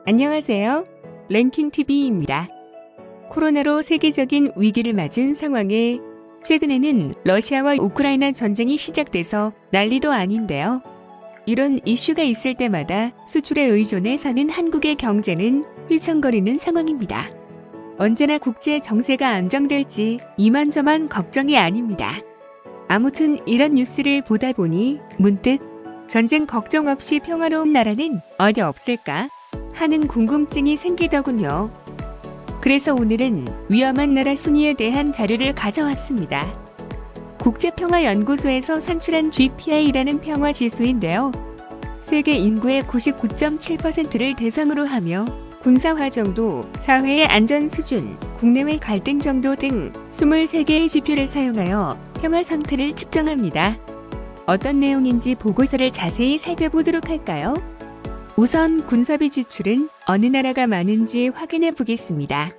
안녕하세요. 랭킹TV입니다. 코로나로 세계적인 위기를 맞은 상황에 최근에는 러시아와 우크라이나 전쟁이 시작돼서 난리도 아닌데요. 이런 이슈가 있을 때마다 수출에 의존해 사는 한국의 경제는 휘청거리는 상황입니다. 언제나 국제 정세가 안정될지 이만저만 걱정이 아닙니다. 아무튼 이런 뉴스를 보다 보니 문득 전쟁 걱정 없이 평화로운 나라는 어디 없을까 하는 궁금증이 생기더군요. 그래서 오늘은 위험한 나라 순위에 대한 자료를 가져왔습니다. 국제평화연구소에서 산출한 GPI라는 평화지수인데요. 세계 인구의 99.7%를 대상으로 하며 군사화 정도, 사회의 안전 수준, 국내외 갈등 정도 등 23개의 지표를 사용하여 평화 상태를 측정합니다. 어떤 내용인지 보고서를 자세히 살펴보도록 할까요? 우선 군사비 지출은 어느 나라가 많은지 확인해 보겠습니다.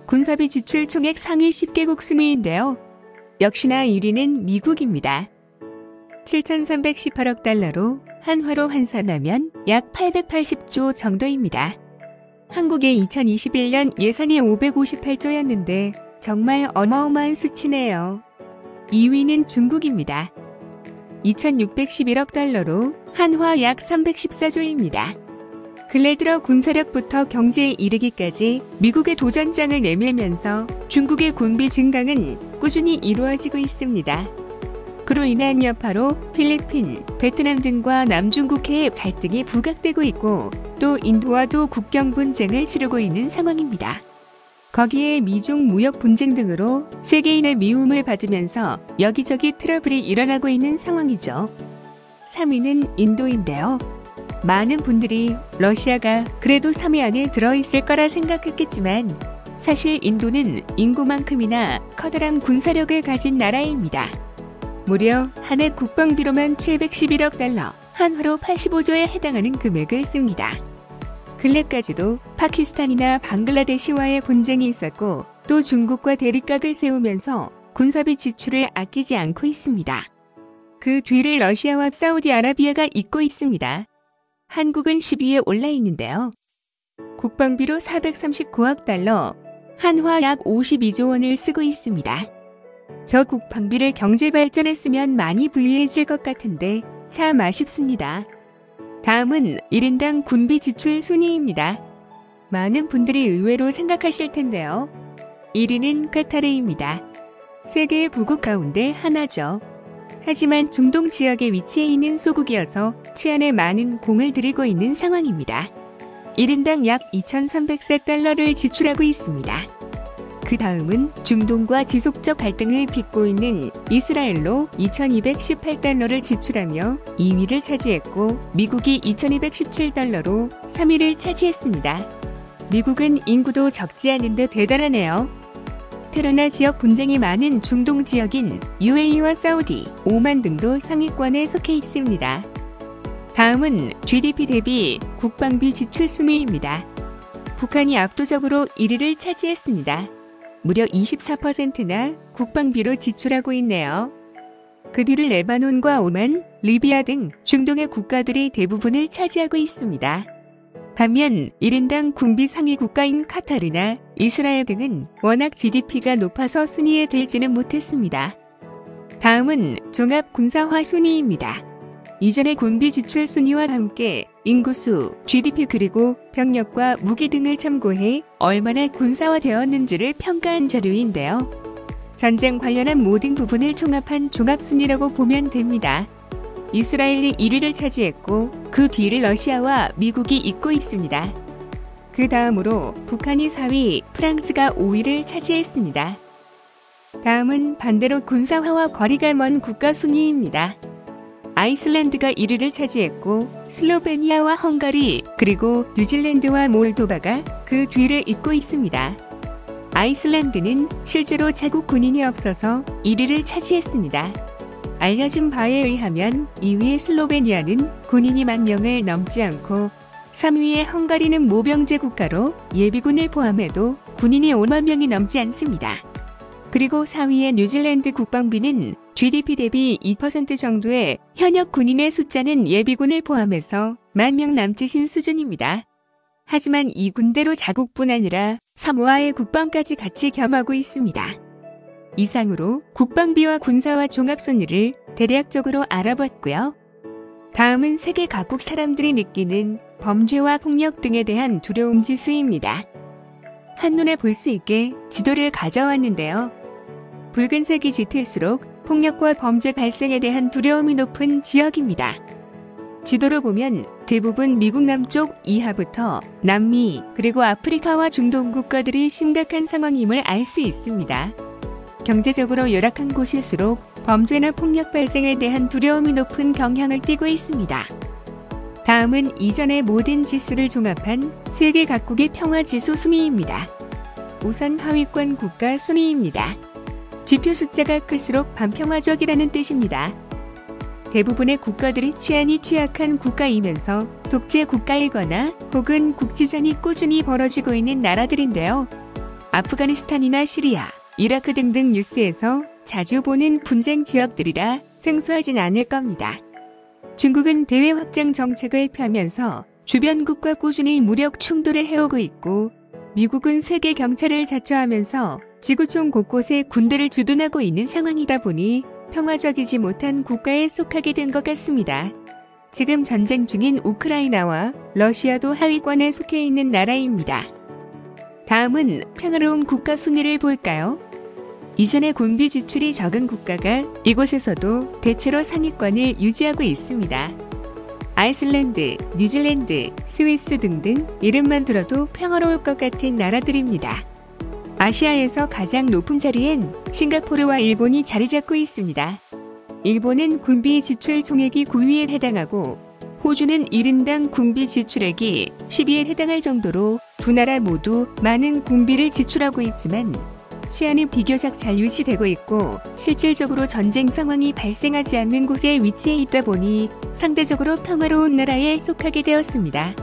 군사비 지출 총액 상위 10개국 순위인데요. 역시나 1위는 미국입니다. 7,318억 달러로 한화로 환산하면 약 880조 정도입니다. 한국의 2021년 예산이 558조였는데 정말 어마어마한 수치네요. 2위는 중국입니다. 2,611억 달러로 한화 약 314조입니다. 근래 들어 군사력부터 경제에 이르기까지 미국의 도전장을 내밀면서 중국의 군비 증강은 꾸준히 이루어지고 있습니다. 그로 인한 여파로 필리핀, 베트남 등과 남중국해의 갈등이 부각되고 있고 또 인도와도 국경 분쟁을 치르고 있는 상황입니다. 거기에 미중 무역 분쟁 등으로 세계인의 미움을 받으면서 여기저기 트러블이 일어나고 있는 상황이죠. 3위는 인도인데요. 많은 분들이 러시아가 그래도 3위 안에 들어있을 거라 생각했겠지만 사실 인도는 인구만큼이나 커다란 군사력을 가진 나라입니다. 무려 한 해 국방비로만 711억 달러, 한화로 85조에 해당하는 금액을 씁니다. 근래까지도 파키스탄이나 방글라데시와의 분쟁이 있었고 또 중국과 대립각을 세우면서 군사비 지출을 아끼지 않고 있습니다. 그 뒤를 러시아와 사우디아라비아가 잇고 있습니다. 한국은 10위에 올라 있는데요. 국방비로 439억 달러, 한화 약 52조 원을 쓰고 있습니다. 저 국방비를 경제 발전에 쓰면 많이 불리해질 것 같은데 참 아쉽습니다. 다음은 1인당 군비 지출 순위입니다. 많은 분들이 의외로 생각하실 텐데요. 1위는 카타르입니다. 세계의 9국 가운데 하나죠. 하지만 중동 지역에 위치해 있는 소국이어서 치안에 많은 공을 들이고 있는 상황입니다. 1인당 약 2,304달러를 지출하고 있습니다. 그 다음은 중동과 지속적 갈등을 빚고 있는 이스라엘로 2,218달러를 지출하며 2위를 차지했고 미국이 2,217달러로 3위를 차지했습니다. 미국은 인구도 적지 않은데 대단하네요. 테러나 지역 분쟁이 많은 중동 지역인 UAE와 사우디, 오만 등도 상위권에 속해 있습니다. 다음은 GDP 대비 국방비 지출 순위입니다. 북한이 압도적으로 1위를 차지했습니다. 무려 24%나 국방비로 지출하고 있네요. 그 뒤를 레바논과 오만, 리비아 등 중동의 국가들이 대부분을 차지하고 있습니다. 반면 1인당 군비 상위 국가인 카타르나 이스라엘 등은 워낙 GDP가 높아서 순위에 들지는 못했습니다. 다음은 종합 군사화 순위입니다. 이전의 군비 지출 순위와 함께 인구수, GDP 그리고 병력과 무기 등을 참고해 얼마나 군사화되었는지를 평가한 자료인데요. 전쟁 관련한 모든 부분을 총합한 종합순위라고 보면 됩니다. 이스라엘이 1위를 차지했고 그 뒤를 러시아와 미국이 잇고 있습니다. 그 다음으로 북한이 4위, 프랑스가 5위를 차지했습니다. 다음은 반대로 군사화와 거리가 먼 국가 순위입니다. 아이슬란드가 1위를 차지했고 슬로베니아와 헝가리 그리고 뉴질랜드와 몰도바가 그 뒤를 잇고 있습니다. 아이슬란드는 실제로 자국 군인이 없어서 1위를 차지했습니다. 알려진 바에 의하면 2위의 슬로베니아는 군인이 10,000명을 넘지 않고 3위의 헝가리는 모병제 국가로 예비군을 포함해도 군인이 5만 명이 넘지 않습니다. 그리고 4위의 뉴질랜드 국방비는 GDP 대비 2% 정도의 현역 군인의 숫자는 예비군을 포함해서 10,000명 남짓인 수준입니다. 하지만 이 군대로 자국뿐 아니라 사모아의 국방까지 같이 겸하고 있습니다. 이상으로 국방비와 군사와 종합 순위를 대략적으로 알아봤고요. 다음은 세계 각국 사람들이 느끼는 범죄와 폭력 등에 대한 두려움 지수입니다. 한눈에 볼 수 있게 지도를 가져왔는데요. 붉은색이 짙을수록 폭력과 범죄 발생에 대한 두려움이 높은 지역입니다. 지도로 보면 대부분 미국 남쪽 이하부터 남미 그리고 아프리카와 중동 국가들이 심각한 상황임을 알 수 있습니다. 경제적으로 열악한 곳일수록 범죄나 폭력 발생에 대한 두려움이 높은 경향을 띠고 있습니다. 다음은 이전의 모든 지수를 종합한 세계 각국의 평화지수 순위입니다. 우선 하위권 국가 순위입니다. 지표 숫자가 클수록 반평화적이라는 뜻입니다. 대부분의 국가들이 치안이 취약한 국가이면서 독재 국가이거나 혹은 국지전이 꾸준히 벌어지고 있는 나라들인데요. 아프가니스탄이나 시리아, 이라크 등등 뉴스에서 자주 보는 분쟁 지역들이라 생소하진 않을 겁니다. 중국은 대외 확장 정책을 펴면서 주변국과 꾸준히 무력 충돌을 해오고 있고, 미국은 세계 경찰을 자처하면서 지구촌 곳곳에 군대를 주둔하고 있는 상황이다 보니 평화적이지 못한 국가에 속하게 된 것 같습니다. 지금 전쟁 중인 우크라이나와 러시아도 하위권에 속해 있는 나라입니다. 다음은 평화로운 국가 순위를 볼까요? 이전에 군비 지출이 적은 국가가 이곳에서도 대체로 상위권을 유지하고 있습니다. 아이슬란드, 뉴질랜드, 스위스 등등 이름만 들어도 평화로울 것 같은 나라들입니다. 아시아에서 가장 높은 자리엔 싱가포르와 일본이 자리 잡고 있습니다. 일본은 군비 지출 총액이 9위에 해당하고 호주는 1인당 군비 지출액이 10위에 해당할 정도로 두 나라 모두 많은 군비를 지출하고 있지만 치안이 비교적 잘 유지되고 있고 실질적으로 전쟁 상황이 발생하지 않는 곳에 위치해 있다 보니 상대적으로 평화로운 나라에 속하게 되었습니다.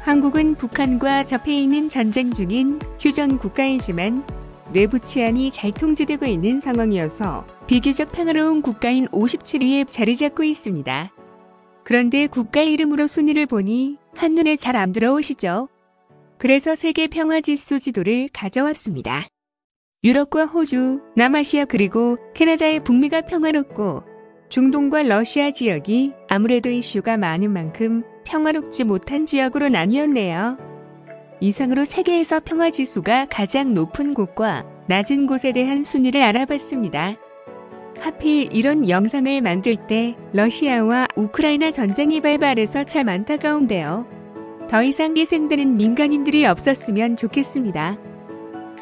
한국은 북한과 접해 있는 전쟁 중인 휴전 국가이지만 내부 치안이 잘 통제되고 있는 상황이어서 비교적 평화로운 국가인 57위에 자리 잡고 있습니다. 그런데 국가 이름으로 순위를 보니 한눈에 잘 안 들어오시죠? 그래서 세계 평화지수 지도를 가져왔습니다. 유럽과 호주, 남아시아 그리고 캐나다의 북미가 평화롭고 중동과 러시아 지역이 아무래도 이슈가 많은 만큼 평화롭지 못한 지역으로 나뉘었네요. 이상으로 세계에서 평화지수가 가장 높은 곳과 낮은 곳에 대한 순위를 알아봤습니다. 하필 이런 영상을 만들 때 러시아와 우크라이나 전쟁이 발발해서 참 안타까운데요. 더 이상 희생되는 민간인들이 없었으면 좋겠습니다.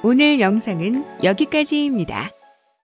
오늘 영상은 여기까지입니다.